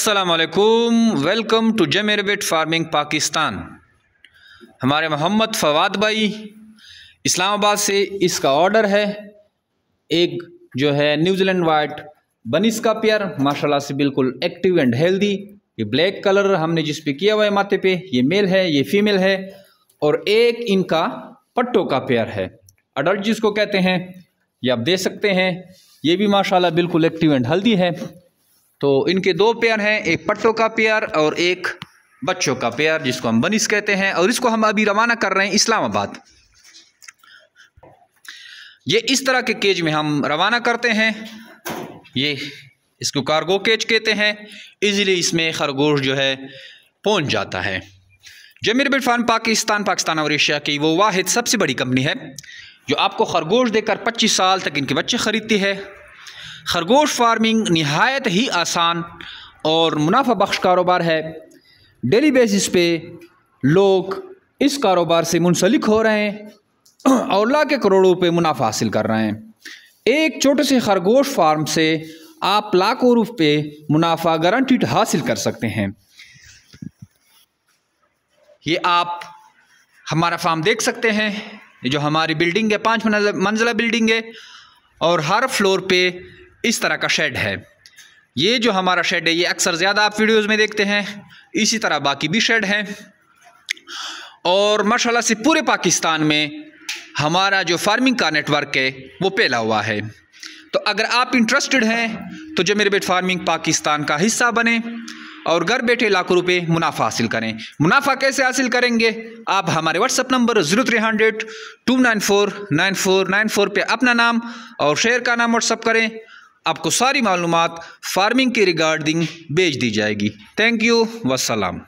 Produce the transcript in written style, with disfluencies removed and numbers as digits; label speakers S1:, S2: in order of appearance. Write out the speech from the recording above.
S1: अस्सलाम वालेकुम, welcome to Zameer बिट फार्मिंग पाकिस्तान। हमारे मोहम्मद फवाद भाई इस्लामाबाद से इसका ऑर्डर है। एक जो है न्यूजीलैंड वाइट बनिस का पेयर, माशाल्लाह से बिल्कुल एक्टिव एंड हेल्दी। ये ब्लैक कलर हमने जिस पे किया हुआ है माथे पे, ये मेल है, ये फीमेल है। और एक इनका पट्टों का पेयर है, अडल्ट जिसको कहते हैं, ये आप दे सकते हैं। ये भी माशाल्लाह बिल्कुल एक्टिव एंड हेल्दी है। तो इनके दो पेयर हैं, एक पट्टों का पेयर और एक बच्चों का पेयर जिसको हम बनिस कहते हैं। और इसको हम अभी रवाना कर रहे हैं इस्लामाबाद। ये इस तरह के केज में हम रवाना करते हैं। ये इसको कार्गो केज कहते हैं। इजीली इसमें खरगोश जो है पहुंच जाता है। जमीर बिट फार्म पाकिस्तान और एशिया की वो वाहिद सबसे बड़ी कंपनी है जो आपको खरगोश देकर 25 साल तक इनके बच्चे खरीदती है। खरगोश फार्मिंग निहायत ही आसान और मुनाफा बख्श कारोबार है। डेली बेसिस पे लोग इस कारोबार से मुंसलिक हो रहे हैं और लाख के करोड़ों रुपए मुनाफा हासिल कर रहे हैं। एक छोटे से खरगोश फार्म से आप लाखों रुपए मुनाफा गारंटीड हासिल कर सकते हैं। ये आप हमारा फार्म देख सकते हैं। ये जो हमारी बिल्डिंग है 5 मंजिला बिल्डिंग है और हर फ्लोर पे इस तरह का शेड है। ये जो हमारा शेड है ये अक्सर ज़्यादा आप वीडियोज़ में देखते हैं। इसी तरह बाकी भी शेड हैं और माशाल्लाह से पूरे पाकिस्तान में हमारा जो फार्मिंग का नेटवर्क है वो फैला हुआ है। तो अगर आप इंटरेस्टेड हैं तो जमीर बिट फार्मिंग पाकिस्तान का हिस्सा बने और घर बैठे लाखों रुपए मुनाफा हासिल करें। मुनाफा कैसे हासिल करेंगे? आप हमारे व्हाट्सअप नंबर 0300 294 9494 पे अपना नाम और शहर का नाम व्हाट्सअप करें। आपको सारी मालूमात फार्मिंग के रिगार्डिंग भेज दी जाएगी। Thank you, वस्सलाम।